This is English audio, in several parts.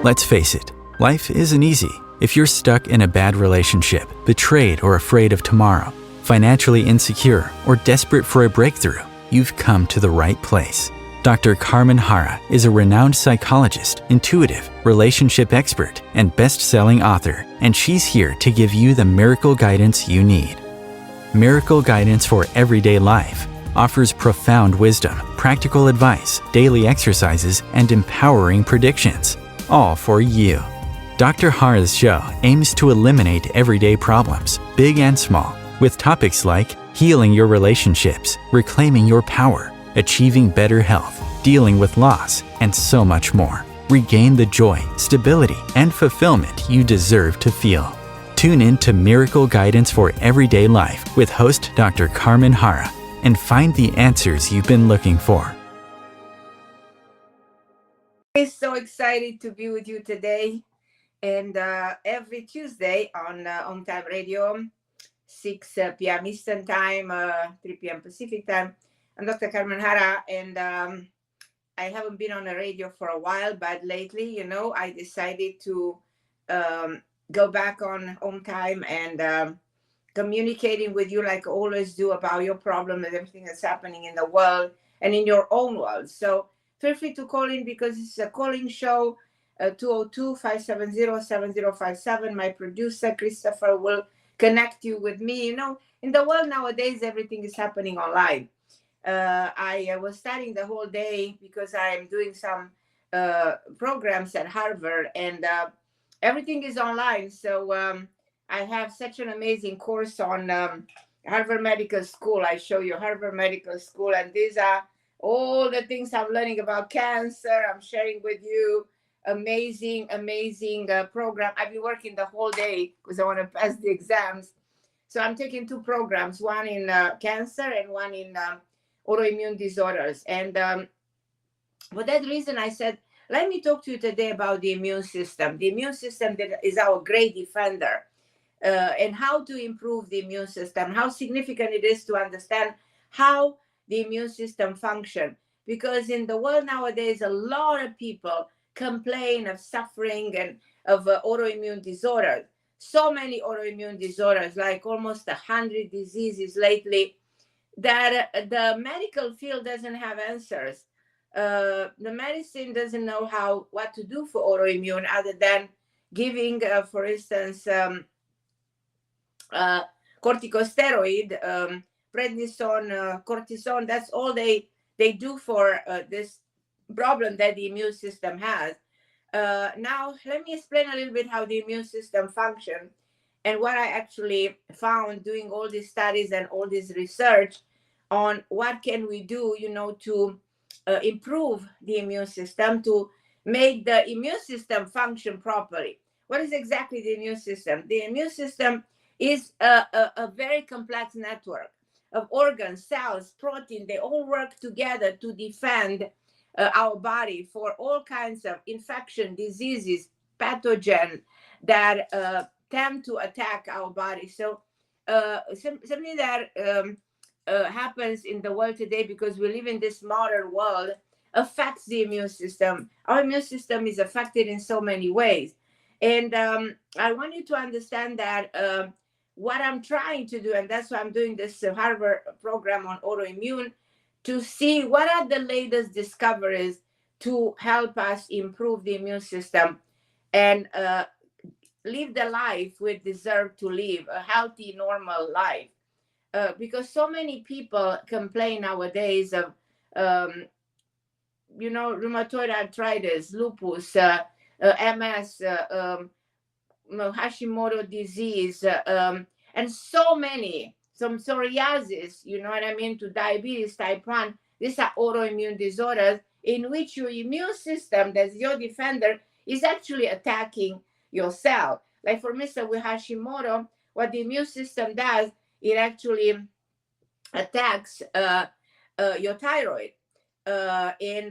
Let's face it, life isn't easy. If you're stuck in a bad relationship, betrayed or afraid of tomorrow, financially insecure, or desperate for a breakthrough, you've come to the right place. Dr. Carmen Harra is a renowned psychologist, intuitive, relationship expert, and best-selling author, and she's here to give you the miracle guidance you need. Miracle Guidance for Everyday Life offers profound wisdom, practical advice, daily exercises, and empowering predictions, all for you. Dr. Harra's show aims to eliminate everyday problems, big and small, with topics like healing your relationships, reclaiming your power, achieving better health, dealing with loss, and so much more. Regain the joy, stability, and fulfillment you deserve to feel. Tune in to Miracle Guidance for Everyday Life with host Dr. Carmen Harra and find the answers you've been looking for. I'm so excited to be with you today. And every Tuesday on Time Radio, 6 p.m. Eastern Time, 3 p.m. Pacific Time. I'm Dr. Carmen Harra, and I haven't been on the radio for a while, but lately, I decided to go back on Time and communicating with you like I always do about your problem and everything that's happening in the world and in your own world. So feel free to call in because it's a calling show. 202-570-7057. My producer, Christopher, will connect you with me. In the world nowadays, everything is happening online. I was studying the whole day because I'm doing some programs at Harvard, and everything is online. So I have such an amazing course on Harvard Medical School. I show you Harvard Medical School, and these are all the things I'm learning about cancer. I'm sharing with you. Amazing program. I've been working the whole day because I want to pass the exams. So I'm taking 2 programs, one in cancer and one in autoimmune disorders. And for that reason, I said, let me talk to you today about the immune system. The immune system that is our great defender, and how to improve the immune system, how significant it is to understand how the immune system functions. Because in the world nowadays, a lot of people complain of suffering and of autoimmune disorders. So many autoimmune disorders, like almost 100 diseases lately, that the medical field doesn't have answers. The medicine doesn't know what to do for autoimmune other than giving, for instance, corticosteroid, prednisone, cortisone. That's all they do for this problem that the immune system has. Now, let me explain a little bit how the immune system functions and what I actually found doing all these studies and all this research on what can we do, to improve the immune system, to make the immune system function properly. What is exactly the immune system? The immune system is a very complex network of organs, cells, protein. They all work together to defend our body for all kinds of infection, diseases, pathogens that tend to attack our body. So something that happens in the world today, because we live in this modern world, affects the immune system. Our immune system is affected in so many ways. And I want you to understand that what I'm trying to do, and that's why I'm doing this Harvard program on autoimmune, to see what are the latest discoveries to help us improve the immune system and live the life we deserve to live, a healthy, normal life. Because so many people complain nowadays of, rheumatoid arthritis, lupus, MS, Hashimoto disease, and so many, some psoriasis, to diabetes type 1. These are autoimmune disorders in which your immune system, that's your defender, is actually attacking your cell. Like for instance, with Hashimoto, what the immune system does, it actually attacks your thyroid. Like in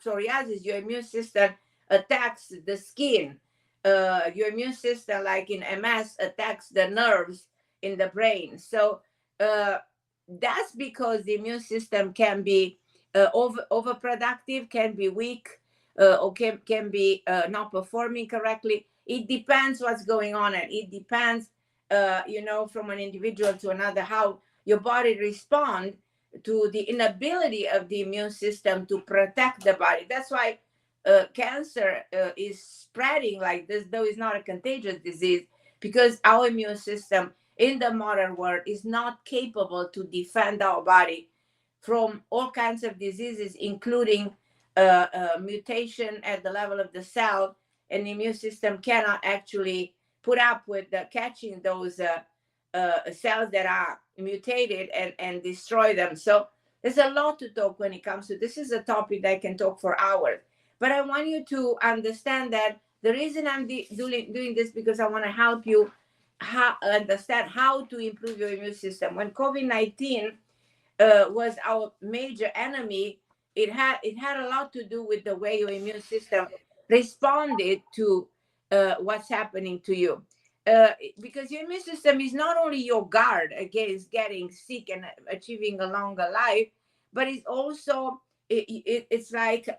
psoriasis, your immune system attacks the skin. Your immune system, like in MS, attacks the nerves in the brain. So that's because the immune system can be overproductive, can be weak. or can be not performing correctly. It depends what's going on, and it depends, from an individual to another, how your body responds to the inability of the immune system to protect the body. That's why cancer is spreading like this, though it's not a contagious disease, because our immune system in the modern world is not capable to defend our body from all kinds of diseases, including mutation at the level of the cell, and the immune system cannot actually put up with catching those cells that are mutated and destroy them. So there's a lot to talk when it comes to this. Is a topic that I can talk for hours, but I want you to understand that the reason I'm doing this, because I want to help you understand how to improve your immune system. When COVID-19 was our major enemy, it had a lot to do with the way your immune system responded to what's happening to you. Because your immune system is not only your guard against getting sick and achieving a longer life, but it's also it's like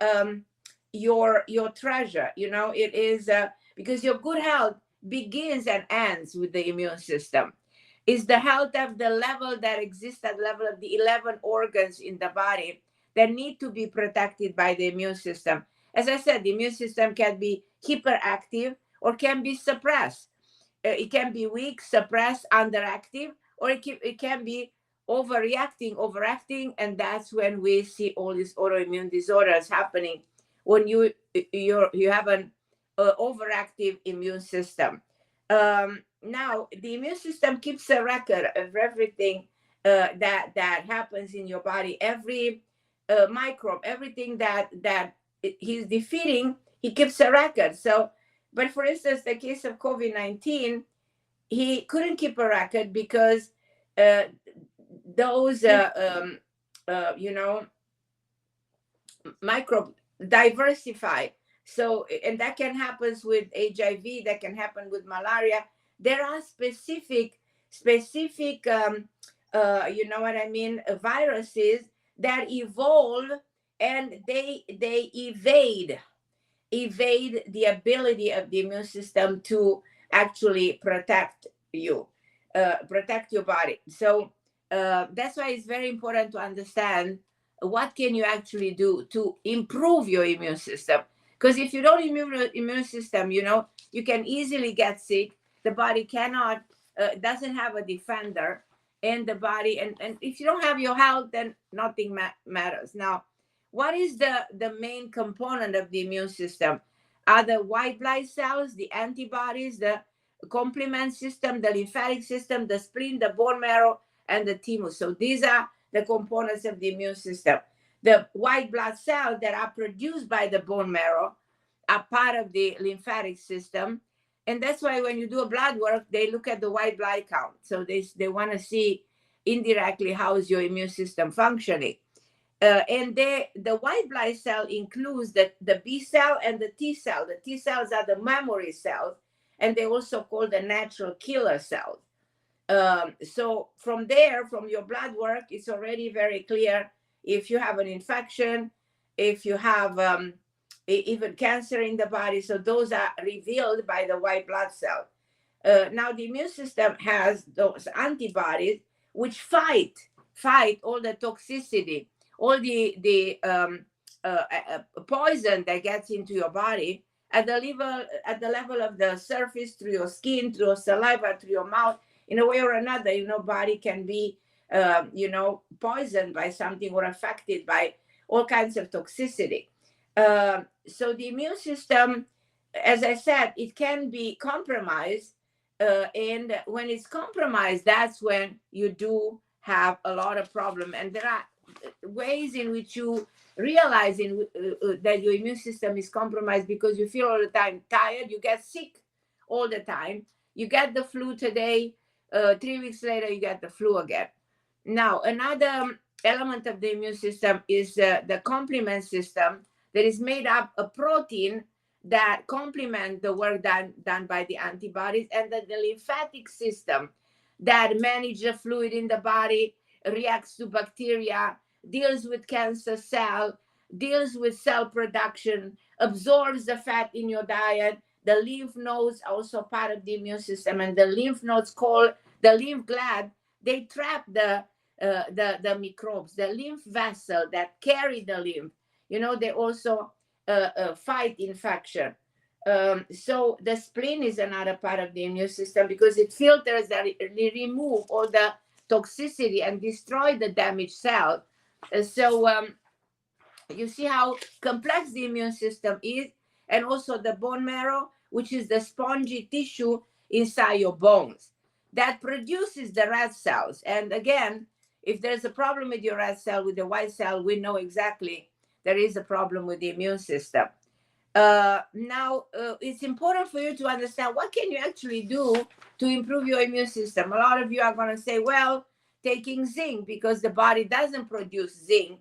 your treasure. It is because your good health begins and ends with the immune system. Is the health of the level that exists at the level of the 11 organs in the body that need to be protected by the immune system. As I said, the immune system can be hyperactive or can be suppressed. It can be weak, suppressed, underactive, or it can be overacting, and that's when we see all these autoimmune disorders happening, when you have an overactive immune system. Now, the immune system keeps a record of everything that happens in your body, every microbe, everything that he's defeating, he keeps a record. So, but for instance, the case of COVID-19, he couldn't keep a record because those microbe diversify. So, and that can happen with HIV, that can happen with malaria. There are specific viruses that evolve, and they evade the ability of the immune system to actually protect you, protect your body. So that's why it's very important to understand what can you actually do to improve your immune system. Because if you don't improve your immune system, you can easily get sick. The body cannot, doesn't have a defender in the body. And if you don't have your health, then nothing matters. Now, what is the main component of the immune system? Are the white blood cells, the antibodies, the complement system, the lymphatic system, the spleen, the bone marrow, and the thymus. So these are the components of the immune system. The white blood cells that are produced by the bone marrow are part of the lymphatic system. And that's why when you do a blood work, they look at the white blood count. So they want to see indirectly how is your immune system functioning. And the white blood cell includes the B cell and the T cell. The T cells are the memory cells, and they also called the natural killer cells. So from there, from your blood work, it's already very clear if you have an infection, if you have even cancer in the body. So those are revealed by the white blood cell. Now the immune system has those antibodies which fight all the toxicity, all the poison that gets into your body at the level of the surface, through your skin, through your saliva, through your mouth. In a way or another, body can be poisoned by something or affected by all kinds of toxicity. So the immune system, as I said, it can be compromised, and when it's compromised, that's when you do have a lot of problem. And there are ways in which you realize that your immune system is compromised, because you feel all the time tired, you get sick all the time, you get the flu today, 3 weeks later you get the flu again. Now, another element of the immune system is the complement system, that is made up of protein that complement the work done by the antibodies, and the lymphatic system that manage the fluid in the body, reacts to bacteria, deals with cancer cell, deals with cell production, absorbs the fat in your diet. The lymph nodes also part of the immune system, and the lymph nodes called the lymph gland, they trap the microbes. The lymph vessel that carry the lymph, they also fight infection. So the spleen is another part of the immune system because it filters that, remove all the toxicity and destroy the damaged cell. So you see how complex the immune system is, and also the bone marrow, which is the spongy tissue inside your bones that produces the red cells. And again, if there's a problem with your red cell, with the white cell, we know exactly there is a problem with the immune system. Now, it's important for you to understand what can you actually do to improve your immune system. A lot of you are going to say, well, taking zinc, because the body doesn't produce zinc.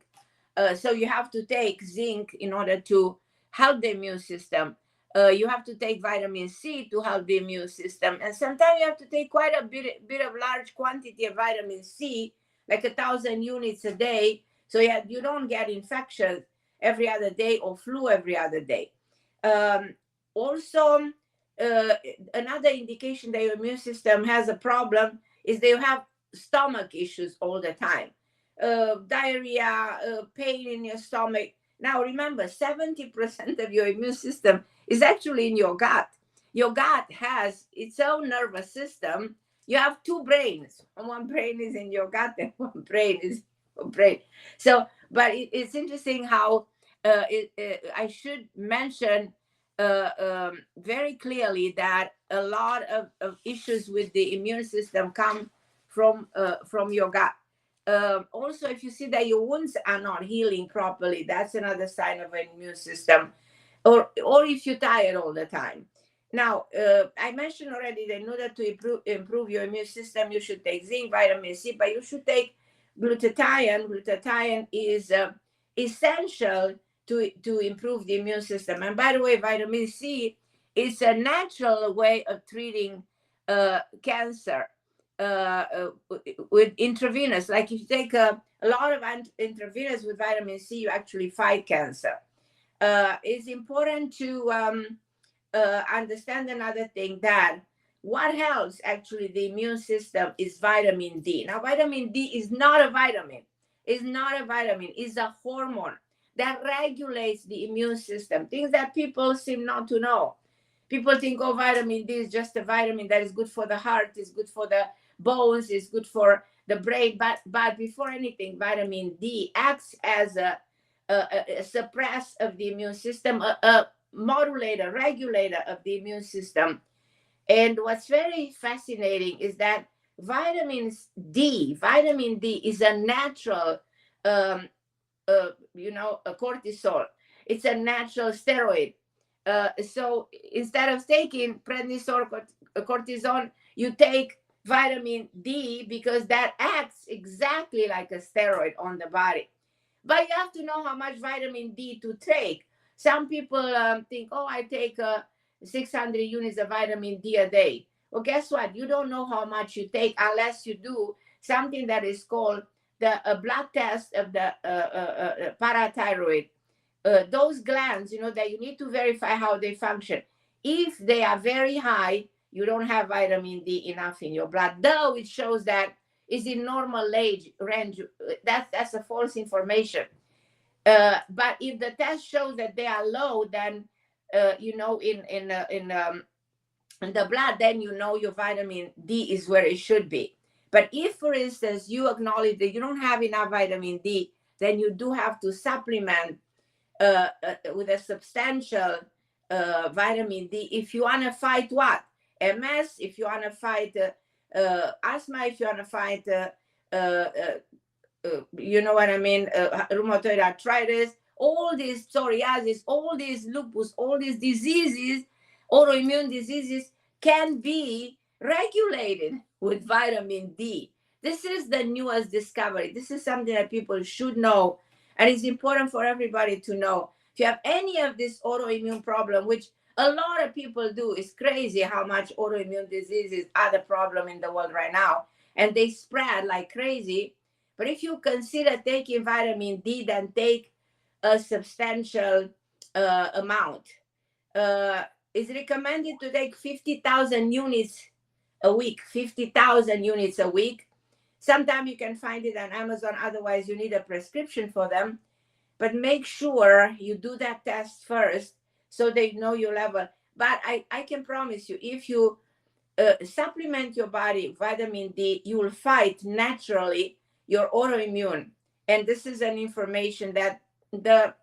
So you have to take zinc in order to help the immune system. You have to take vitamin C to help the immune system. And sometimes you have to take quite a bit of large quantity of vitamin C, like 1,000 units a day, so you don't get infections every other day or flu every other day. Also, another indication that your immune system has a problem is that you have stomach issues all the time. Diarrhea, pain in your stomach. Now remember, 70% of your immune system is actually in your gut. Your gut has its own nervous system. You have two brains. One brain is in your gut and one brain is your brain. So, but it's interesting how I should mention very clearly that a lot of issues with the immune system come from your gut. Also, if you see that your wounds are not healing properly, that's another sign of an immune system. Or if you're tired all the time. Now, I mentioned already that in order to improve your immune system, you should take zinc, vitamin C, but you should take glutathione. Glutathione is essential to improve the immune system. And by the way, vitamin C is a natural way of treating cancer. With intravenous, like if you take a lot of intravenous with vitamin C, you actually fight cancer. It's important to understand another thing, that what helps actually the immune system is vitamin D. Now, vitamin D is not a vitamin. It's not a vitamin. It's a hormone that regulates the immune system. Things that people seem not to know. People think, oh, vitamin D is just a vitamin that is good for the heart, is good for the bones, is good for the brain. But before anything, vitamin D acts as a suppress of the immune system, a modulator, regulator of the immune system. And what's very fascinating is that vitamin D is a natural, a cortisol. It's a natural steroid. So instead of taking prednisone, cortisone, you take vitamin D because that acts exactly like a steroid on the body. But you have to know how much vitamin D to take. Some people think, oh, I take 600 units of vitamin D a day. Well, guess what? You don't know how much you take unless you do something that is called the blood test of the parathyroid. Those glands, that you need to verify how they function. If they are very high, you don't have vitamin D enough in your blood, though it shows that is in normal age range. That's a false information. But if the test shows that they are low, then in the blood, then your vitamin D is where it should be. But if, for instance, you acknowledge that you don't have enough vitamin D, then you do have to supplement with a substantial vitamin D if you want to fight what? MS, if you want to fight asthma, if you want to fight rheumatoid arthritis, all these psoriasis, all these lupus, all these diseases, autoimmune diseases can be regulated with vitamin D. This is the newest discovery. This is something that people should know, and it's important for everybody to know. If you have any of this autoimmune problem, which a lot of people do, it's crazy how much autoimmune diseases are the problem in the world right now, and they spread like crazy. But if you consider taking vitamin D, then take a substantial amount. It's recommended to take 50,000 units a week. 50,000 units a week. Sometimes you can find it on Amazon. Otherwise, you need a prescription for them. But make sure you do that test first so they know your level. But I can promise you, if you supplement your body vitamin D, you will fight naturally your autoimmune. And this is an information that the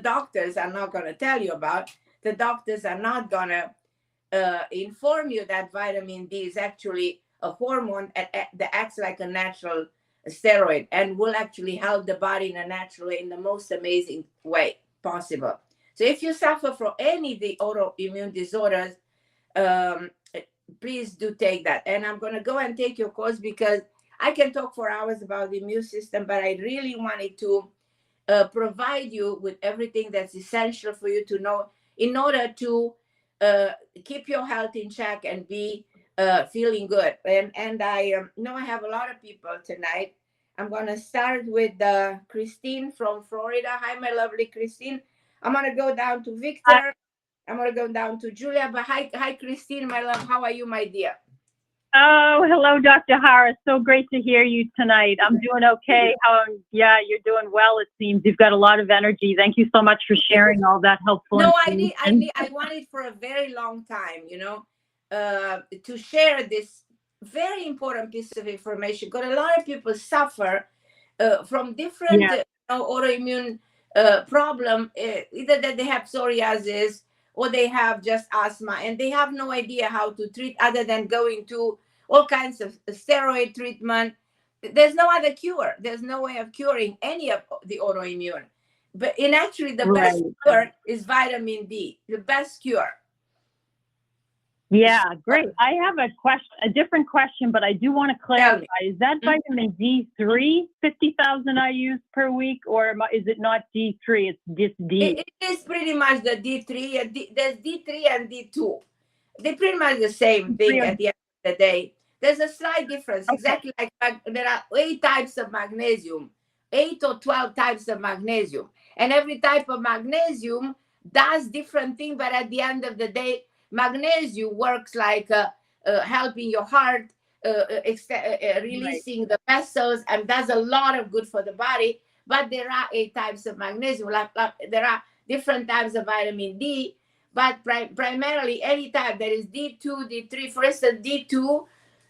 doctors are not going to tell you about. The doctors are not going to inform you that vitamin D is actually a hormone that acts like a natural steroid and will actually help the body in a natural way, in the most amazing way possible. So if you suffer from any of the autoimmune disorders, please do take that. And I'm going to go and take your course because I can talk for hours about the immune system, but I really wanted to provide you with everything that's essential for you to know in order to keep your health in check and be feeling good. And I know I have a lot of people tonight. I'm going to start with Christine from Florida. Hi, my lovely Christine. I'm going to go down to Victor. I'm going to go down to Julia. But hi, Christine, my love. How are you, my dear? Oh, hello, Dr. Harra. So great to hear you tonight. I'm doing okay. Yeah, you're doing well, it seems. You've got a lot of energy. Thank you so much for sharing all that helpful information. I wanted for a very long time, to share this very important piece of information because a lot of people suffer from different autoimmune problem, either that they have psoriasis or they have just asthma, and they have no idea how to treat other than going to all kinds of steroid treatment. There's no other cure. There's no way of curing any of the autoimmune. But actually, the best cure is vitamin D, the best cure. Yeah, great. I have a different question, but I do want to clarify. Is that vitamin D3, 50,000 I use per week, or is it not D3? It's just D? It is pretty much the D3. There's D3 and D2. They're pretty much the same thing at the end of the day. There's a slight difference. Okay. Exactly like there are 8 types of magnesium, 8 or 12 types of magnesium. And every type of magnesium does different things, but at the end of the day, magnesium works like helping your heart, releasing the vessels, and does a lot of good for the body. But there are 8 types of magnesium. There are different types of vitamin D, but primarily any type. There is D2, D3. For instance, D2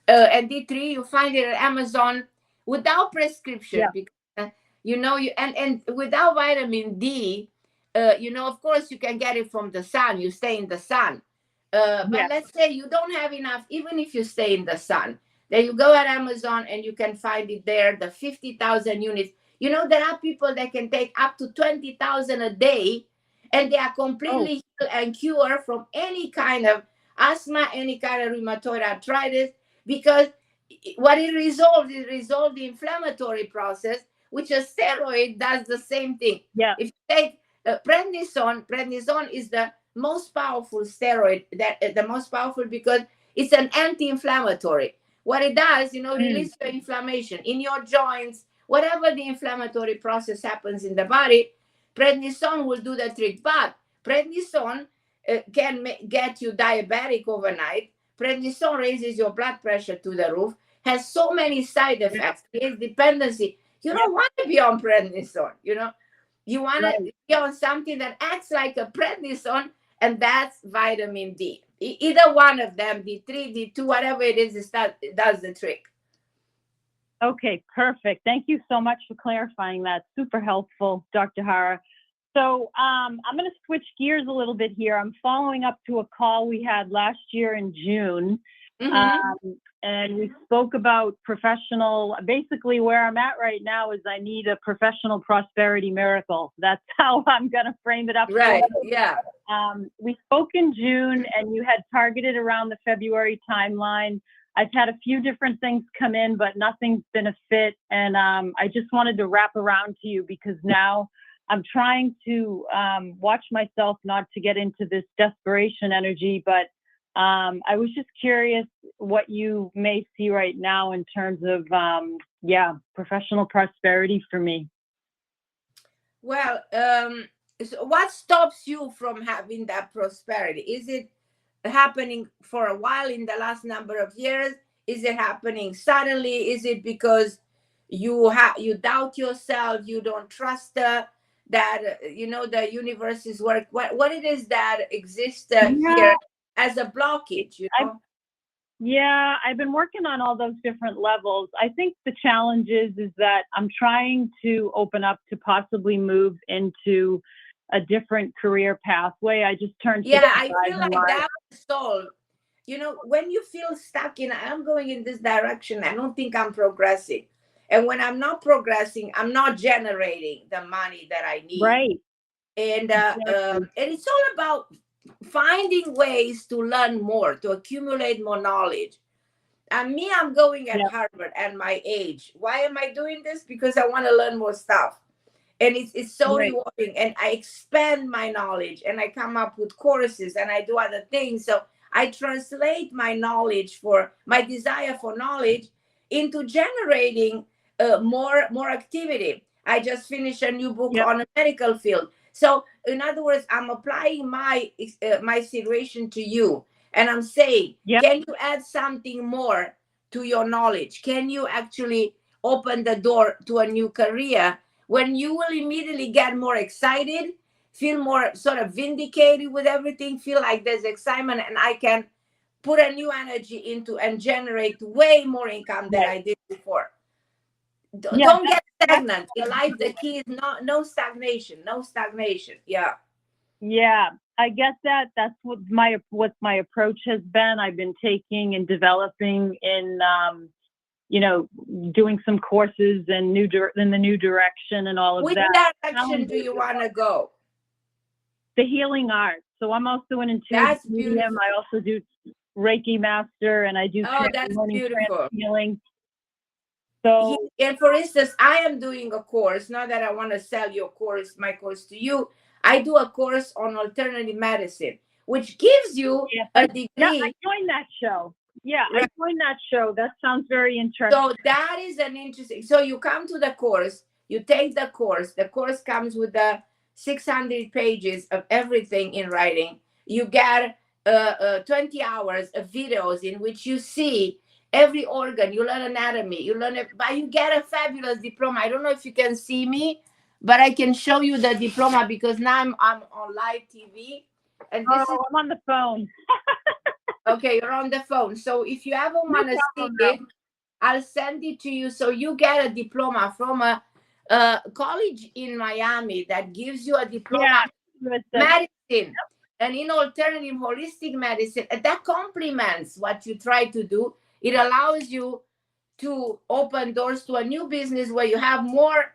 and D3, you find it at Amazon without prescription. Because, and without vitamin D, of course, you can get it from the sun. You stay in the sun. But let's say you don't have enough, even if you stay in the sun, then you go at Amazon and you can find it there, the 50,000 units. There are people that can take up to 20,000 a day, and they are completely healed and cured from any kind of asthma, any kind of rheumatoid arthritis, because what it resolves the inflammatory process, which a steroid does the same thing. If you take prednisone is the most powerful steroid, the most powerful because it's an anti-inflammatory. What it does, release the inflammation in your joints, whatever the inflammatory process happens in the body, prednisone will do the trick. But prednisone can get you diabetic overnight. Prednisone raises your blood pressure to the roof, has so many side effects, creates dependency. You don't want to be on prednisone, You want to be on something that acts like a prednisone, and that's vitamin D. Either one of them, D3, D2, whatever it is, it does the trick. Okay, perfect. Thank you so much for clarifying that. Super helpful, Dr. Harra. So I'm going to switch gears a little bit here. I'm following up to a call we had last year in June. And we spoke about basically where I'm at right now is I need a professional prosperity miracle. That's how I'm going to frame it up. Right, yeah. We spoke in June and you had targeted around the February timeline. I've had a few different things come in, but nothing's been a fit. And I just wanted to wrap around to you because now I'm trying to watch myself not to get into this desperation energy, but I was just curious what you may see right now in terms of, professional prosperity for me. Well, So what stops you from having that prosperity? Is it happening for a while in the last number of years? Is it happening suddenly? Is it because you doubt yourself, you don't trust that the universe is work? What it is that exists Yeah, here as a blockage? yeah, I've been working on all those different levels. I think the challenge is that I'm trying to open up to possibly move into a different career pathway. I just turned Yeah, 65 I feel in like March. that will solve. When you feel stuck in, I'm going in this direction, I don't think I'm progressing. And when I'm not progressing, I'm not generating the money that I need. Right. And Exactly. and it's all about finding ways to learn more, to accumulate more knowledge. And me, I'm going at Yep. Harvard at my age. Why am I doing this? Because I want to learn more stuff. And it's so Right. rewarding. And I expand my knowledge and I come up with courses and I do other things. So I translate my knowledge, for my desire for knowledge, into generating more activity. I just finished a new book Yep. on the medical field. So in other words, I'm applying my situation to you, and I'm saying, Yep. can you add something more to your knowledge? Can you actually open the door to a new career when you will immediately get more excited, feel more sort of vindicated with everything, feel like there's excitement, and I can put a new energy into and generate way more income than Right. I did before. Yeah. Don't get That's stagnant. Your life, the key is no stagnation. No stagnation. Yeah. Yeah, I get that. That's what my approach has been. I've been taking and developing in doing some courses and in the new direction and all of Which that. direction do you want to go? The healing art. So I'm also an intuitive That's medium. beautiful. I also do Reiki master and I do Oh, that's learning beautiful. healing. So And for instance, I am doing a course. Not that I want to sell my course to you. I do a course on alternative medicine, which gives you yes, a I degree. joined that show. Yeah, Right. I joined that show. That sounds very interesting. So that is an interesting. So you come to the course, you take the course. The course comes with the 600 pages of everything in writing. You get 20 hours of videos in which you see every organ. You learn anatomy. You learn it, but you get a fabulous diploma. I don't know if you can see me, but I can show you the diploma because now I'm on live TV, and this is I'm on the phone. okay. You're on the phone, so if you ever want to see it, I'll send it to you so you get a diploma from a college in Miami that gives you a diploma in medicine and in alternative holistic medicine. And that complements what you try to do. It allows you to open doors to a new business where you have more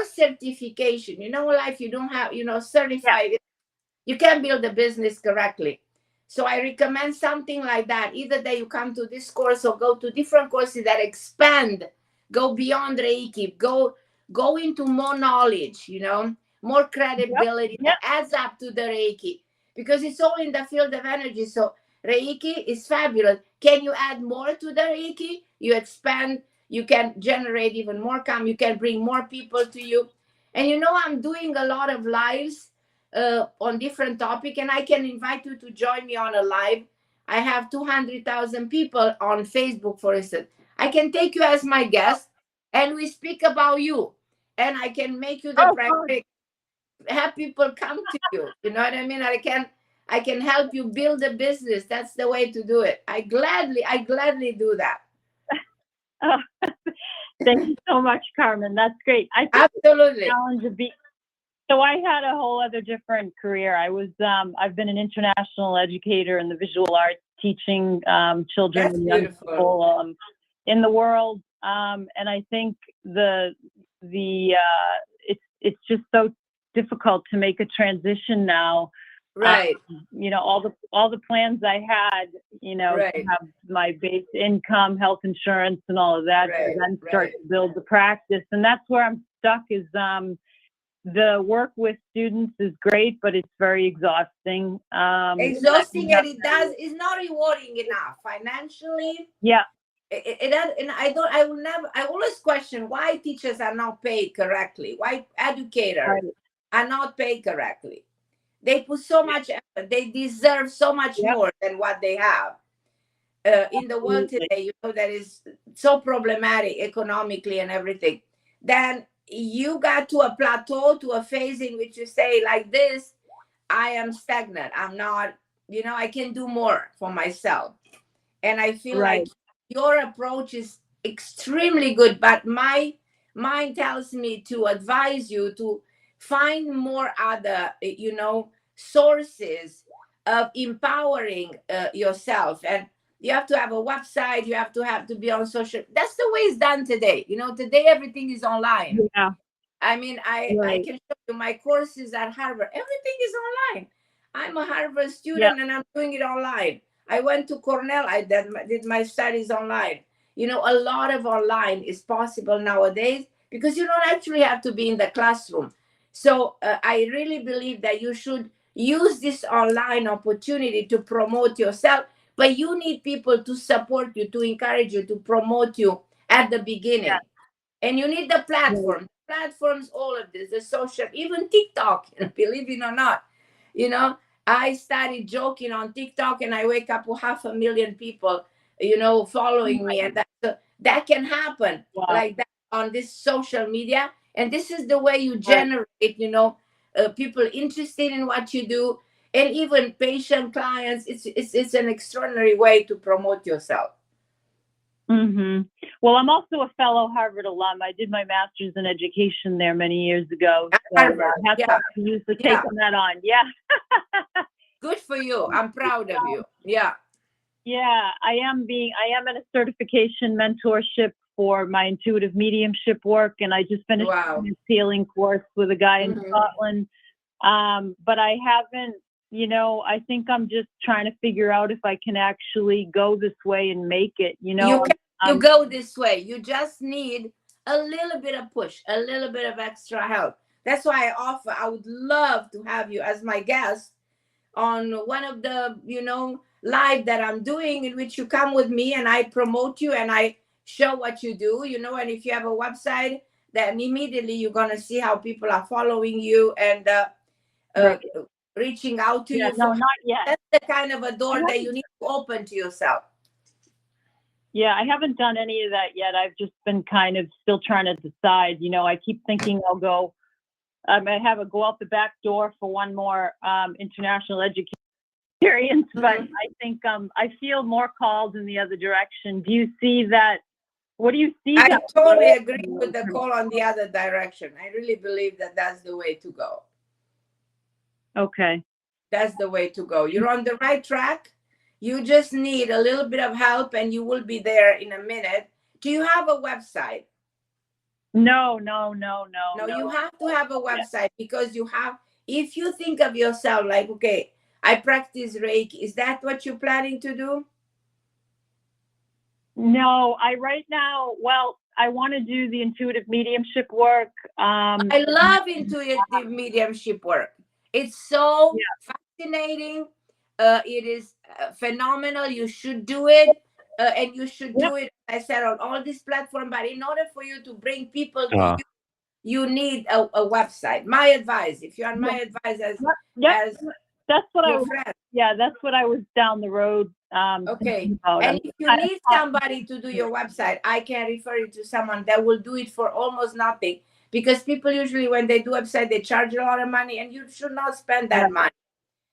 certification. Life you don't have, certified. Yeah. You can build a business correctly. So I recommend something like that. Either that you come to this course or go to different courses that expand, go beyond Reiki, go into more knowledge, more credibility that adds up to the Reiki, because it's all in the field of energy. So Reiki is fabulous. Can you add more to the Reiki? You expand, you can generate even more come, you can bring more people to you. And I'm doing a lot of lives on different topic, and I can invite you to join me on a live. I have 200,000 people on Facebook, for instance. I can take you as my guest and we speak about you, and I can make you the primary, have people come to you. You know what I mean? I can help you build a business. That's the way to do it. I gladly do that. Oh, thank you so much, Carmen. That's great. I think absolutely. So I had a whole other different career. I've been an international educator in the visual arts, teaching children and young people in the world. And I think it's just so difficult to make a transition now. Right. All the plans I had, to have my base income, health insurance, and all of that, and then start to build the practice. And that's where I'm stuck. Is the work with students is great, but it's very exhausting. Exhausting, and it's not rewarding enough financially. Yeah. And I always question why teachers are not paid correctly, why educators are not paid correctly. They put so much effort. They deserve so much more than what they have. In the world today, you know, that is so problematic economically and everything, then you got to a plateau, to a phase in which you say like this, I am stagnant. I'm not, you know, I can do more for myself. And I feel like your approach is extremely good, but my mind tells me to advise you to find more other, you know, sources of empowering yourself. And you have to have a website, you have to be on social. That's the way it's done today. You know, today everything is online. Yeah. I mean, I can show you my courses at Harvard. Everything is online. I'm a Harvard student and I'm doing it online. I went to Cornell. I did my studies online. You know, a lot of online is possible nowadays because you don't actually have to be in the classroom. So I really believe that you should use this online opportunity to promote yourself, but you need people to support you, to encourage you, to promote you at the beginning. And you need the platform. Platforms, all of this, the social, even TikTok, believe it or not. You know, I started joking on TikTok and I wake up with 500,000 people, you know, following me. And that can happen like that on this social media. And this is the way you generate, you know, people interested in what you do. And even patient clients, it's an extraordinary way to promote yourself. Well, I'm also a fellow Harvard alum. I did my master's in education there many years ago. So Harvard, hats off to you for taking that on. Yeah. Good for you. I'm proud of you. Yeah. Yeah, I am in a certification mentorship for my intuitive mediumship work, and I just finished a healing course with a guy in Scotland. But I haven't, you know, I think I'm just trying to figure out if I can actually go this way and make it, you know. You go this way. You just need a little bit of push, a little bit of extra help. That's why I would love to have you as my guest on one of the, you know, live that I'm doing, in which you come with me and I promote you and I show what you do, you know. And if you have a website, then immediately you're going to see how people are following you and reaching out to you. No, not yet. That's the kind of a door that you need to open to yourself. Yeah, I haven't done any of that yet. I've just been kind of still trying to decide. You know, I keep thinking I'll go, I may have a go out the back door for one more international education experience, but I think I feel more called in the other direction. Do you see that? What do you see? I totally agree with the call on the other direction. I really believe that that's the way to go. Okay. That's the way to go. You're on the right track. You just need a little bit of help and you will be there in a minute. Do you have a website? No. You have to have a website because you have, if you think of yourself like, okay, I practice Reiki, is that what you're planning to do? No, I want to do the intuitive mediumship work. I love intuitive mediumship work. It's so fascinating. It is phenomenal. You should do it. And you should do it, I said, on all these platforms. But in order for you to bring people to you, you need a website. My advice, if you're on my advice as that's what your friend. Yeah, that's what I was down the road. Okay. And if you need somebody to do your website, I can refer you to someone that will do it for almost nothing. Because people usually, when they do website, they charge a lot of money, and you should not spend that money.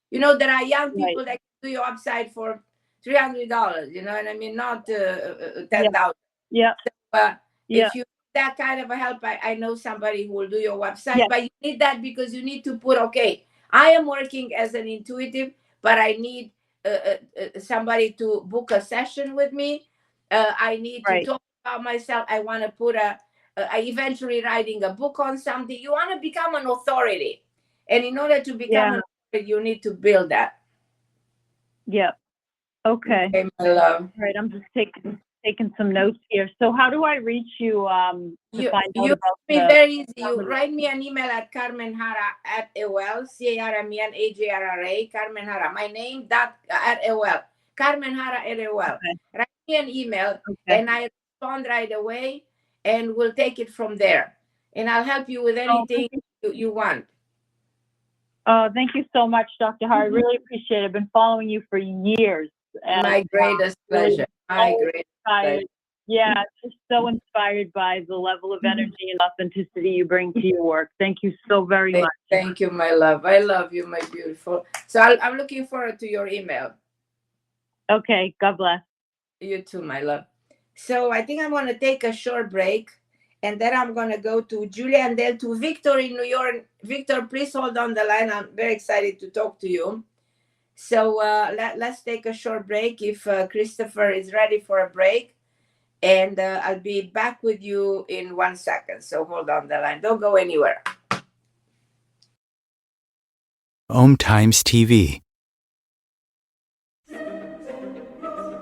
You know, there are young people that do your website for $300. You know what I mean? Not $10,000. Yeah. So, if you need that kind of a help, I know somebody who will do your website. But you need that because you need to put, okay, I am working as an intuitive, but I need somebody to book a session with me. I need to talk about myself. I want to put eventually writing a book on something. You want to become an authority. And in order to become an authority, you need to build that. Yeah. Okay. My love. All right. I'm just taking some notes here. So how do I reach you to find out about very easy. You write me an email at carmenharra@AOL, CARMENAJRRA, Carmen Harra. My name at AOL. Carmen Harra at AOL. Write me an email and I respond right away and we'll take it from there. And I'll help you with anything you want. Oh, thank you so much, Dr. Harra. I really appreciate it. I've been following you for years. And, My greatest pleasure. My so greatest inspired. pleasure. Yeah, just so inspired by the level of energy and authenticity you bring to your work. Thank you so very much. Thank you, my love. I love you, my beautiful. So I'm looking forward to your email. Okay, God bless. You too, my love. So I think I'm going to take a short break, and then I'm going to go to Julia and then to Victor in New York. Victor, please hold on the line. I'm very excited to talk to you. So let's take a short break if Christopher is ready for a break. And I'll be back with you in 1 second. So hold on the line. Don't go anywhere. Om Times TV.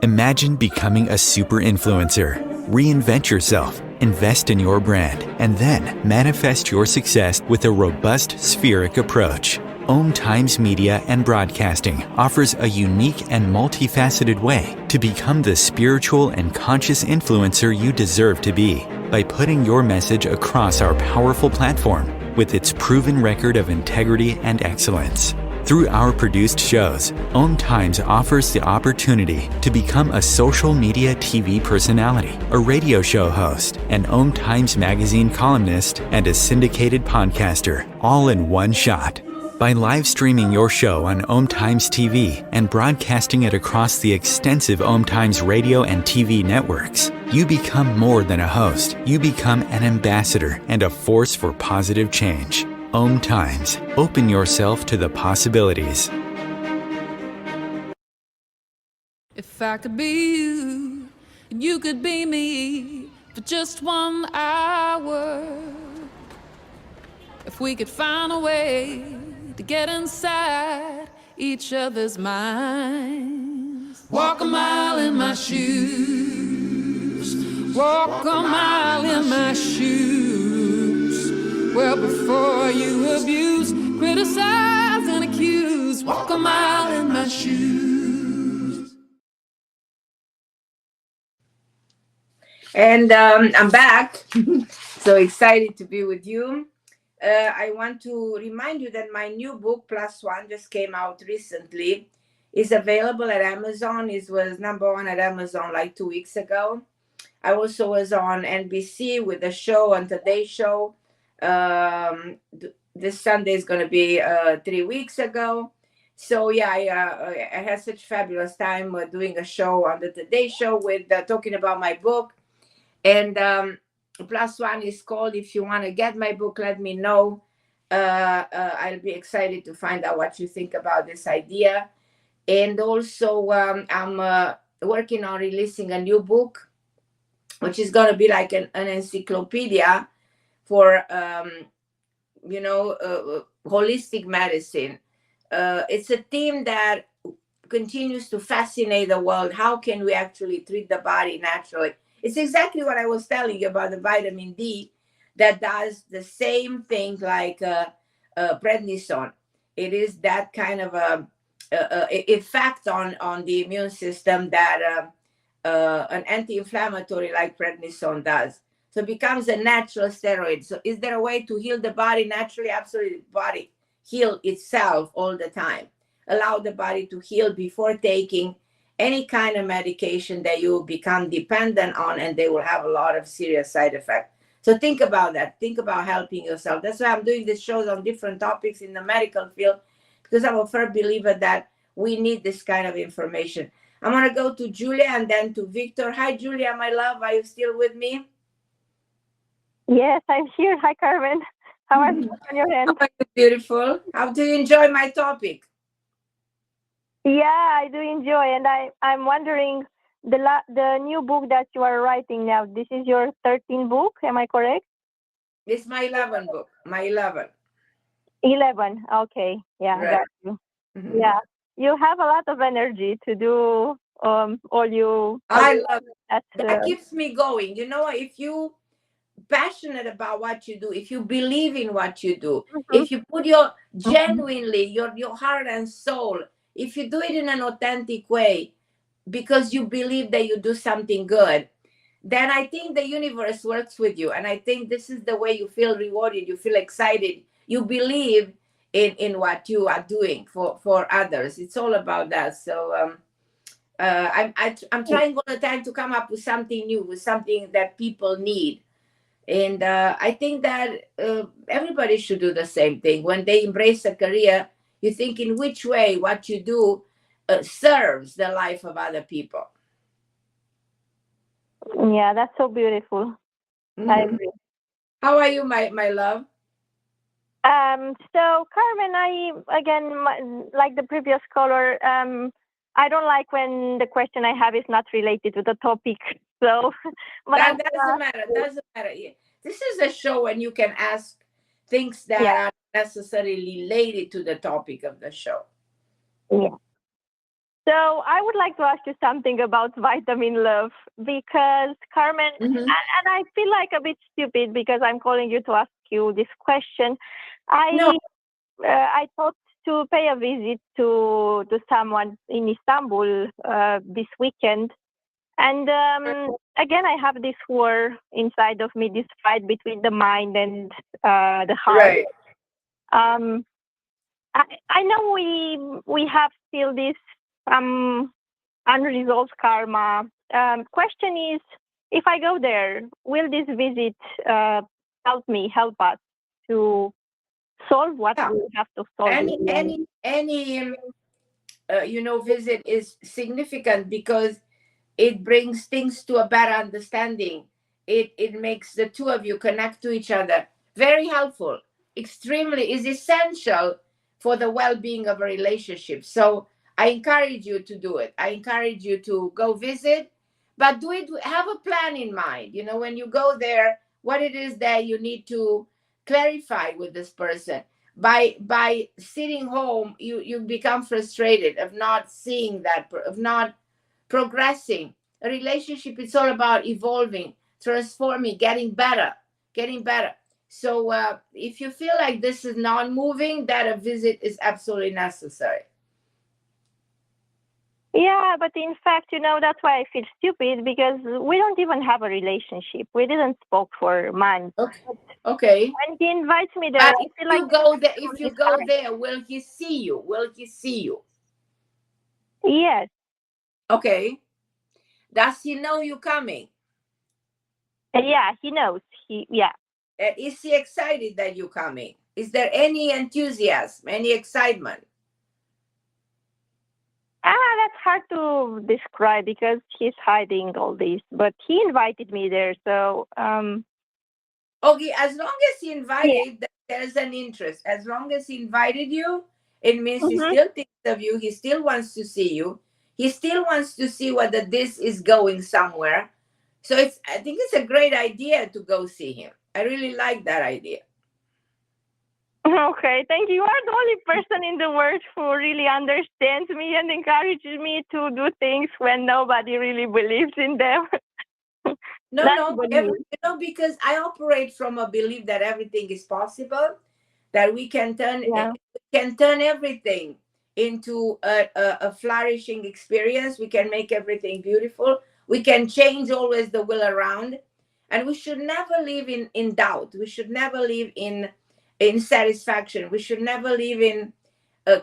Imagine becoming a super influencer. Reinvent yourself, invest in your brand, and then manifest your success with a robust spheric approach. Om Times Media and Broadcasting offers a unique and multifaceted way to become the spiritual and conscious influencer you deserve to be by putting your message across our powerful platform with its proven record of integrity and excellence. Through our produced shows, Om Times offers the opportunity to become a social media TV personality, a radio show host, an Om Times magazine columnist, and a syndicated podcaster, all in one shot. By live streaming your show on Om Times TV and broadcasting it across the extensive Om Times radio and TV networks, you become more than a host. You become an ambassador and a force for positive change. Om Times. Open yourself to the possibilities. If I could be you, and you could be me for just 1 hour. If we could find a way to get inside each other's minds. Walk a mile in my shoes. Walk a mile in my shoes. Well, before you abuse, criticize, and accuse. Walk a mile in my shoes. And I'm back. So excited to be with you. I want to remind you that my new book, Plus One, just came out recently. Is available at Amazon. It was #1 at Amazon like 2 weeks ago. I also was on NBC with the show on Today's Show. This Sunday is going to be 3 weeks ago. So yeah, I had such fabulous time doing a show on the Today Show with talking about my book. And Plus One is called. If you want to get my book, let me know. I'll be excited to find out what you think about this idea. And also, I'm working on releasing a new book, which is going to be like an encyclopedia for, holistic medicine. It's a theme that continues to fascinate the world. How can we actually treat the body naturally? It's exactly what I was telling you about the vitamin D that does the same thing like prednisone. It is that kind of a effect on the immune system that an anti-inflammatory like prednisone does. So it becomes a natural steroid. So is there a way to heal the body naturally? Absolutely. The body heal itself all the time. Allow the body to heal before taking any kind of medication that you become dependent on, and they will have a lot of serious side effects. So think about that. Think about helping yourself. That's why I'm doing these shows on different topics in the medical field, because I'm a firm believer that we need this kind of information. I'm going to go to Julia and then to Victor. Hi, Julia, my love. Are you still with me? Yes, I'm here. Hi, Carmen. How are you on your end? How are you, beautiful? How do you enjoy my topic? Yeah, I do enjoy, and I'm wondering the new book that you are writing now. This is your 13th book, am I correct? It's my 11th book. My 11. 11. Okay, yeah, Right. got you. Mm-hmm. Yeah, you have a lot of energy to do all you. I love it. That keeps me going. You know, if you passionate about what you do, if you believe in what you do, if you put your genuinely your heart and soul, if you do it in an authentic way because you believe that you do something good, then I think the universe works with you. And I think this is the way you feel rewarded, you feel excited, you believe in what you are doing for others. It's all about that. So I'm trying all the time to come up with something new, with something that people need. And I think that everybody should do the same thing. When they embrace a career, you think in which way what you do serves the life of other people. Yeah, that's so beautiful. I agree. How are you, my love? So Carmen, like the previous caller, I don't like when the question I have is not related to the topic. So, but That doesn't matter. Doesn't matter. This is a show when you can ask things that are necessarily related to the topic of the show. Yeah. So I would like to ask you something about vitamin love, because Carmen, and I feel like a bit stupid because I'm calling you to ask you this question. I thought to pay a visit to someone in Istanbul this weekend. And again, I have this war inside of me, this fight between the mind and the heart. Right. I know we have still this unresolved karma. Question is, if I go there, will this visit help us to solve what we have to solve? Any visit is significant because it brings things to a better understanding. It makes the two of you connect to each other. Very helpful. Extremely is essential for the well-being of a relationship. So I encourage you to do it. I encourage you to go visit, but do it. Have a plan in mind. When you go there, what it is that you need to clarify with this person. By sitting home, you become frustrated of not seeing that, of not progressing. A relationship is all about evolving, transforming, getting better. So if you feel like this is non-moving, that a visit is absolutely necessary. Yeah, but in fact, that's why I feel stupid, because we don't even have a relationship. We didn't spoke for months. Okay. When he invites me there, if you go there, will he see you? Yes. Okay. Does he know you coming? Yeah, he knows. Is he excited that you're coming? Is there any enthusiasm, any excitement? That's hard to describe because he's hiding all this. But he invited me there, so. Okay, as long as he invited, there's an interest. As long as he invited you, it means he still thinks of you. He still wants to see you. He still wants to see whether this is going somewhere. So I think it's a great idea to go see him. I really like that idea. Okay, thank you. You are the only person in the world who really understands me and encourages me to do things when nobody really believes in them. No, because I operate from a belief that everything is possible, that we can turn everything into a flourishing experience. We can make everything beautiful. We can change always the will around, and we should never live in doubt. We should never live in satisfaction. We should never live in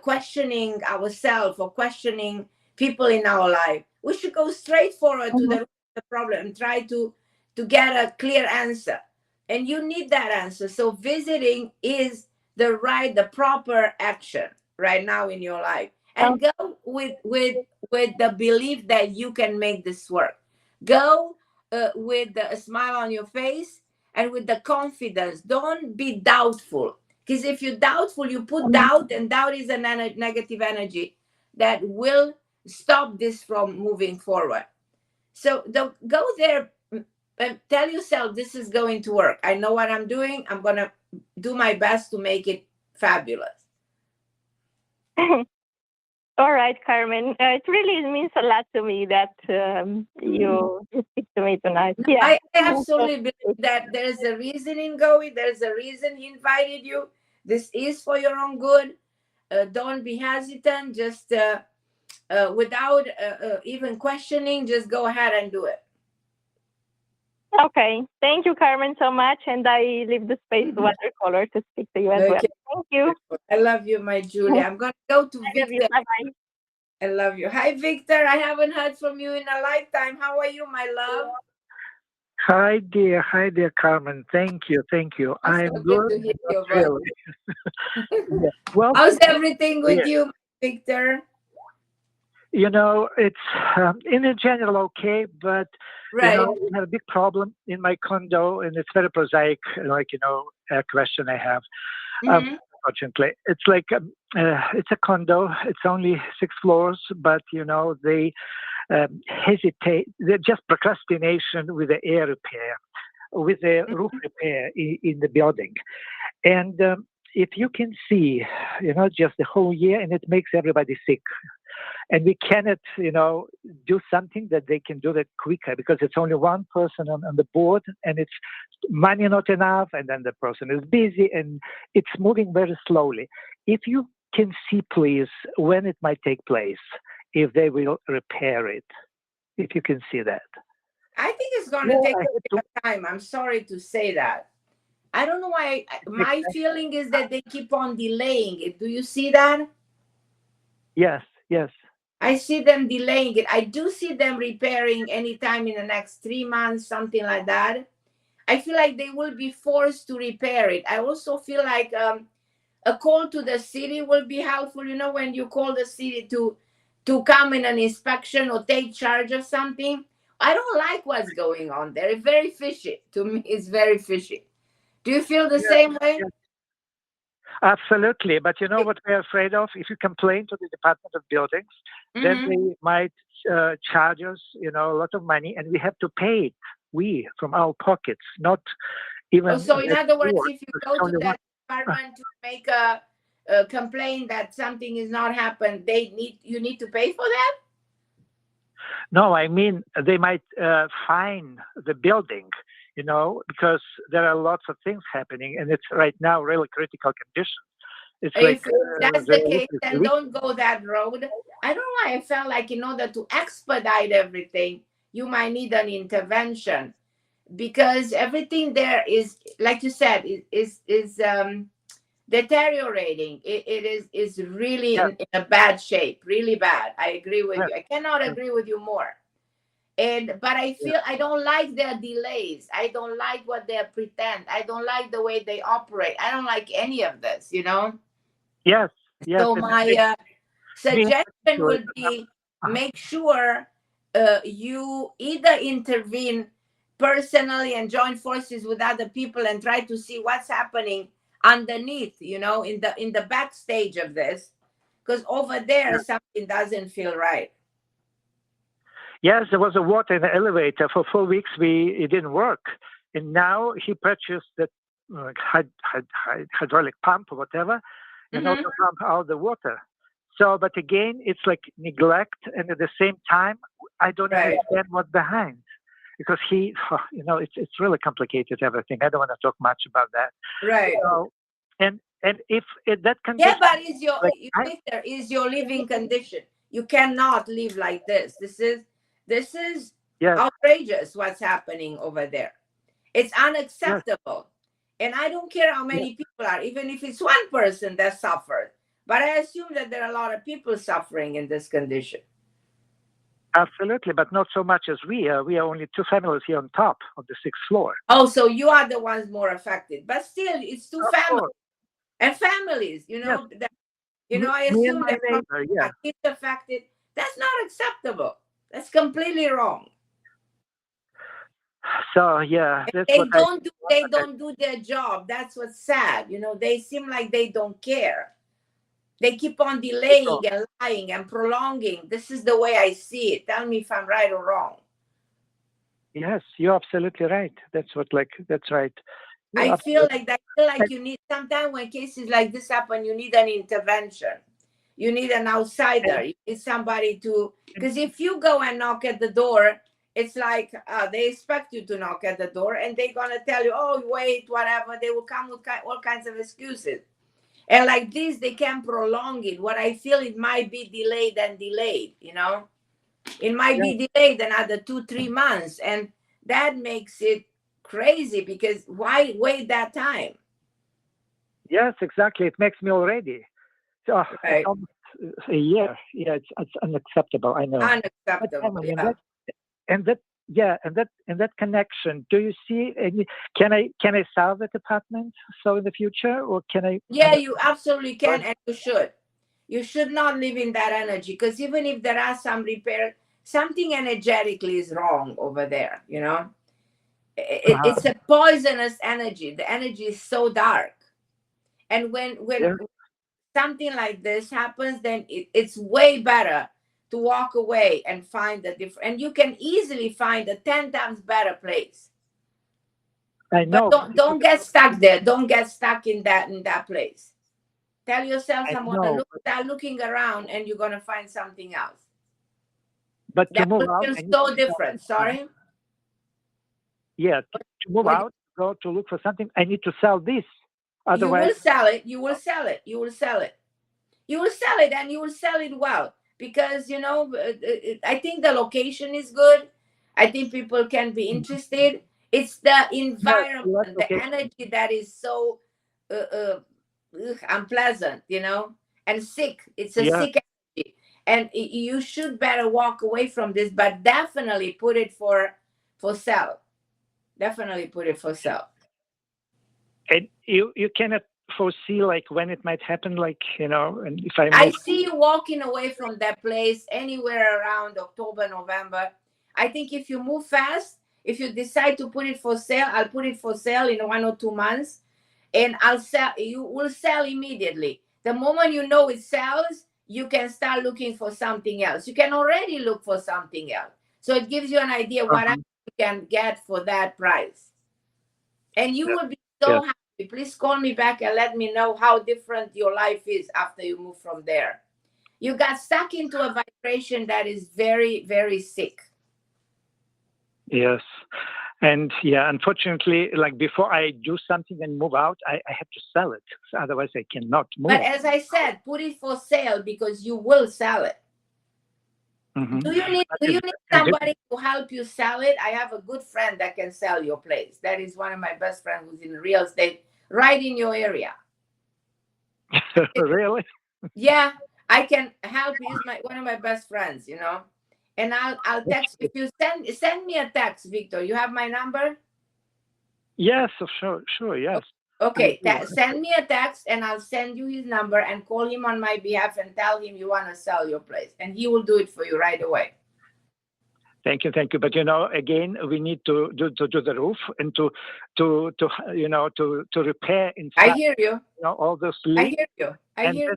questioning ourselves or questioning people in our life. We should go straight forward to the problem and try to get a clear answer. And you need that answer. So visiting is the proper action right now in your life. And go with the belief that you can make this work. Go with a smile on your face and with the confidence. Don't be doubtful. Because if you're doubtful, you put doubt, and doubt is a negative energy that will stop this from moving forward. So go there and tell yourself, this is going to work. I know what I'm doing. I'm going to do my best to make it fabulous. All right, Carmen. It really means a lot to me that you speak to me tonight. Yeah, I absolutely believe that there's a reason in going. There's a reason he invited you. This is for your own good. Don't be hesitant. Just without even questioning, just go ahead and do it. Okay. Thank you, Carmen, so much. And I leave the space to other callers to speak to you as well. Thank you. I love you, my Julie. I'm going to go to I love you. Victor. Bye-bye. I love you. Hi, Victor. I haven't heard from you in a lifetime. How are you, my love? Hi, dear. Hi, dear Carmen. Thank you. Thank you. It's I'm so good. good to hear Not your voice. really. Yeah. Well, How's everything with yeah. you, Victor? It's in general okay, but Right. we have a big problem in my condo, and it's very prosaic, a question I have. Mhm. Unfortunately, it's like it's a condo. It's only 6 floors, but they hesitate. They're just procrastination with the air repair, with the roof repair in the building. And if you can see, just the whole year, and it makes everybody sick. And we cannot, do something that they can do that quicker because it's only one person on the board, and it's money not enough, and then the person is busy, and it's moving very slowly. If you can see, please, when it might take place, if they will repair it, if you can see that. I think it's going to take a bit of time. I'm sorry to say that. I don't know why. My feeling is that they keep on delaying it. Do you see that? Yes, yes. I see them delaying it. I do see them repairing anytime in the next 3 months, something like that. I feel like they will be forced to repair it. I also feel like a call to the city will be helpful. When you call the city to come in an inspection or take charge of something. I don't like what's going on there. It's very fishy. To me, it's very fishy. Do you feel the same way? Yes. Absolutely. But you know what we're afraid of? If you complain to the Department of Buildings, then they might charge us, a lot of money, and we have to pay it. We, from our pockets, not even. So in other words, if you go to that department to make a complaint that something is not happened, you need to pay for that? No, I mean, they might fine the building, because there are lots of things happening, and it's right now really critical condition. It's If that's the case, then don't go that road. I don't know why I felt like in order to expedite everything, you might need an intervention, because everything there is, like you said, is deteriorating. It is really in a bad shape, really bad. I agree with you. I cannot agree with you more. But I feel I don't like their delays. I don't like what they pretend. I don't like the way they operate. I don't like any of this, Yes. So my suggestion would be make sure you either intervene personally and join forces with other people and try to see what's happening underneath, in the backstage of this, because over there something doesn't feel right. Yes, there was a water in the elevator for 4 weeks. It didn't work, and now he purchased that hydraulic pump or whatever, and also pump out the water. So, but again, it's like neglect, and at the same time, I don't understand what's behind, because it's really complicated, everything. I don't want to talk much about that. Right. So, and if that condition, but is your living condition. You cannot live like this. This is outrageous what's happening over there. It's unacceptable. And I don't care how many people are, even if it's one person that suffered. But I assume that there are a lot of people suffering in this condition. Absolutely, but not so much as we are. We are only 2 families here on top of the 6th floor. Oh, so you are the ones more affected. But still, it's 2 families. And families, I assume that kids affected. That's not acceptable. That's completely wrong. So that's they don't do their job. That's what's sad. They seem like they don't care. They keep on delaying and lying and prolonging. This is the way I see it. Tell me if I'm right or wrong. Yes, you're absolutely right. That's right. I feel like you need, sometimes when cases like this happen, you need an intervention. You need an outsider. You need somebody because if you go and knock at the door, it's like they expect you to knock at the door, and they're going to tell you, oh, wait, whatever. They will come with all kinds of excuses. And like this, they can prolong it. What I feel, it might be delayed. It might be delayed another 2-3 months. And that makes it crazy, because why wait that time? Yes, exactly. It makes me already. So Right. it's almost a year. Yeah, it's unacceptable. I know. But Unacceptable. Emily, Yeah. and that connection. Do you see any? Can I sell that apartment so in the future, or can I? Yeah, you absolutely can, and you should. You should not live in that energy, because even if there are some repair, something energetically is wrong over there. You know, it's a poisonous energy. The energy is so dark, and when Yeah. something like this happens, then it's way better to walk away and find a different. And you can easily find a 10 times better place. I know. But don't get stuck there. Don't get stuck in that place. Tell yourself, I I'm know, gonna start looking around, and you're gonna find something else. but to That move will out, feel I need so to different. Sorry. Yeah, to move What- out, go to look for something. I need to sell this. You Otherwise, will sell it. You will sell it. You will sell it. You will sell it, and you will sell it well, because I think the location is good. I think people can be interested. It's the environment, the location. energy that is so unpleasant, and sick. It's a Yeah. sick energy, and you should better walk away from this. But definitely put it for sale. Definitely put it for sale. And you cannot foresee like when it might happen, like and if I I move. see you walking away from that place anywhere around October, November. I think if you move fast, if you decide to put it for sale, I'll put it for sale in 1 or 2 months, and I'll sell. You will sell immediately. The moment you know it sells, you can start looking for something else. You can already look for something else. So it gives you an idea what else you can get for that price. And you will be so happy. Please call me back and let me know how different your life is after you move from there. You got stuck into a vibration that is very, very sick. Yes. And unfortunately, like before I do something and move out, I have to sell it. Otherwise, I cannot move. But as I said, put it for sale, because you will sell it. Mm-hmm. Do you need somebody to help you sell it? I have a good friend that can sell your place. That is one of my best friends who's in real estate right in your area. Really? Yeah, I can help. He's one of my best friends, And I'll text if you send me a text, Victor. You have my number? Yes, sure, yes. Okay, send me a text and I'll send you his number, and call him on my behalf and tell him you want to sell your place, and he will do it for you right away. Thank you. But again, we need to do the roof and to repair inside. I hear you. All those I leaks. hear you.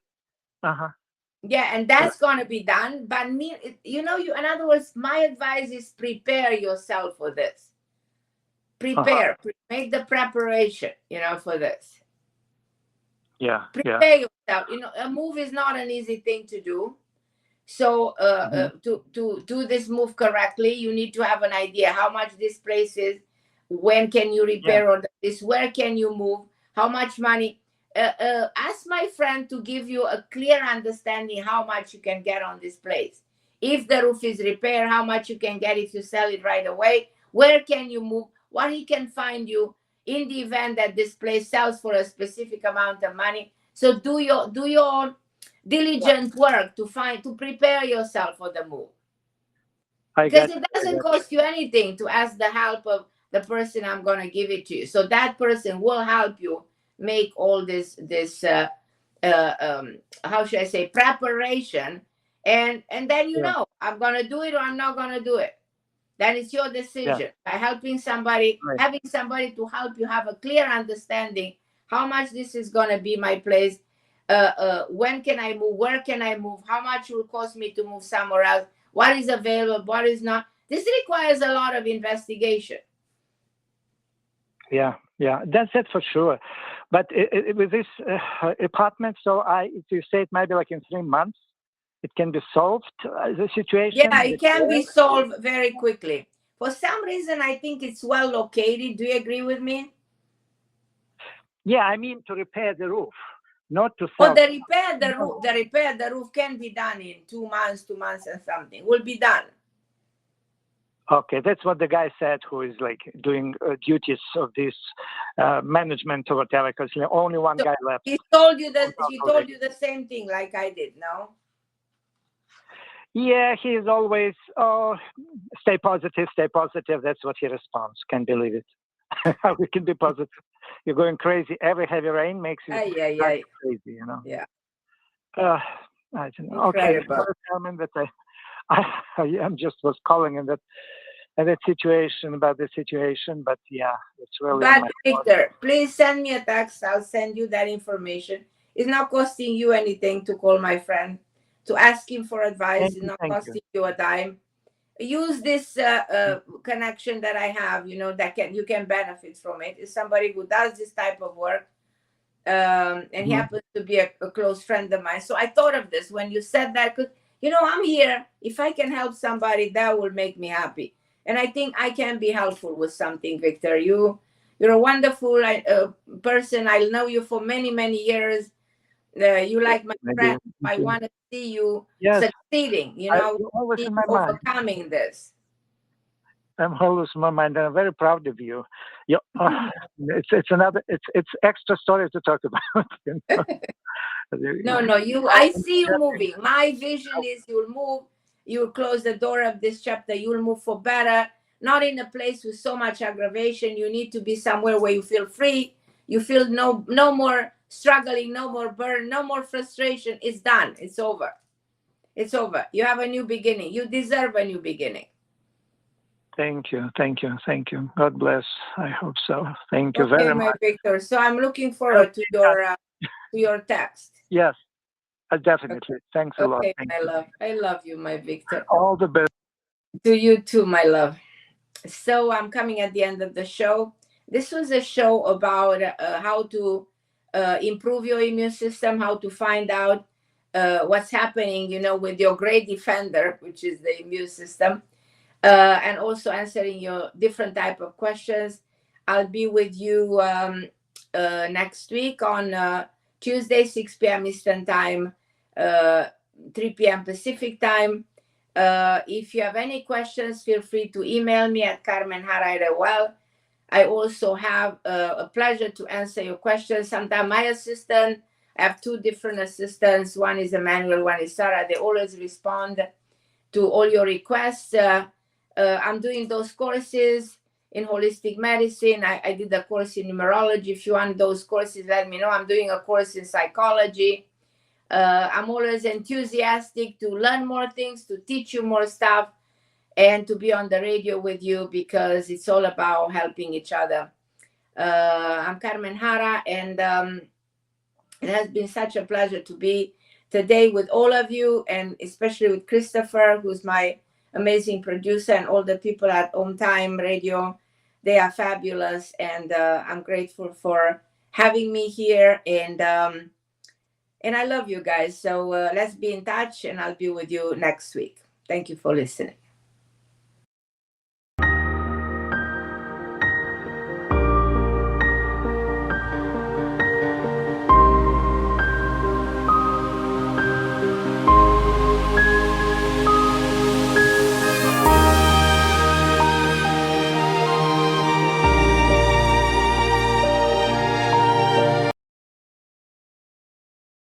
Yeah, and that's gonna be done. But in other words, my advice is prepare yourself for this. Prepare, make the preparation, for this. Yeah. Prepare yourself. A move is not an easy thing to do. So to do this move correctly, you need to have an idea how much this place is, when can you repair on this, where can you move, how much money. Ask my friend to give you a clear understanding how much you can get on this place. If the roof is repaired, how much you can get if you sell it right away, where can you move, what he can find you in the event that this place sells for a specific amount of money. So do your diligent work to prepare yourself for the move, because it doesn't cost you anything to ask the help of the person I'm going to give it to you. So that person will help you make all this how should I say, preparation, and then I'm going to do it or I'm not going to do it. Then it's your decision. By helping somebody, having somebody to help you have a clear understanding how much this is going to be my place. When can I move? Where can I move? How much will cost me to move somewhere else? What is available? What is not? This requires a lot of investigation. Yeah, that's it for sure. But with this apartment, so you say it might be like in 3 months, it can be solved, the situation? Yeah, it can be solved very quickly. For some reason, I think it's well located. Do you agree with me? Yeah, I mean to repair the roof. Not to sell. Oh, the roof can be done in 2 months, 2 months and something. Will be done. Okay, that's what the guy said, who is like doing duties of this management or whatever. Because only one guy left. He told you that he told you the same thing like I did, no? Yeah, he is always, oh, stay positive, stay positive. That's what he responds. Can't believe it. How we can be positive? You're going crazy. Every heavy rain makes you crazy, you know. Yeah. I don't know. Okay, Carmen, that I'm just was calling in that situation about the situation, but yeah, it's really. But Victor, please send me a text. I'll send you that information. It's not costing you anything to call my friend to ask him for advice. It's not costing you a dime. Use this connection that I have, you know, that you can benefit from it. It's somebody who does this type of work, and he happens to be a close friend of mine. So I thought of this when you said that, because, you know, I'm here. If I can help somebody, that will make me happy. And I think I can be helpful with something, Victor. You're a wonderful person. I know you for many, many years. You like my friend. I want to see you succeeding. You know, overcoming this. I'm always in my mind, and I'm very proud of you. It's extra story to talk about. You know? No, I see you moving. My vision is you'll move. You'll close the door of this chapter. You'll move for better. Not in a place with so much aggravation. You need to be somewhere where you feel free. You feel no more struggling, no more burn, no more frustration. It's done. It's over. It's over. You have a new beginning. You deserve a new beginning. Thank you. God bless. I hope so. Thank you very much, Victor. So I'm looking forward to your text. Yes, definitely. Thanks a lot. My love. I love you, my Victor. All the best. To you too, my love. So I'm coming at the end of the show. This was a show about how to improve your immune system, how to find out what's happening, you know, with your great defender, which is the immune system, and also answering your different type of questions. I'll be with you next week on Tuesday, 6 p.m. Eastern Time, 3 p.m. Pacific Time. If you have any questions, feel free to email me at carmenharra@AOL. I also have a pleasure to answer your questions. Sometimes my assistant, I have two different assistants. One is Emmanuel, one is Sarah. They always respond to all your requests. I'm doing those courses in holistic medicine. I did a course in numerology. If you want those courses, let me know. I'm doing a course in psychology. I'm always enthusiastic to learn more things, to teach you more stuff, and to be on the radio with you, because it's all about helping each other. I'm Carmen Harra, and it has been such a pleasure to be today with all of you, and especially with Christopher, who's my amazing producer, and all the people at Home Time Radio. They are fabulous, and I'm grateful for having me here, and I love you guys. So let's be in touch, and I'll be with you next week. Thank you for listening.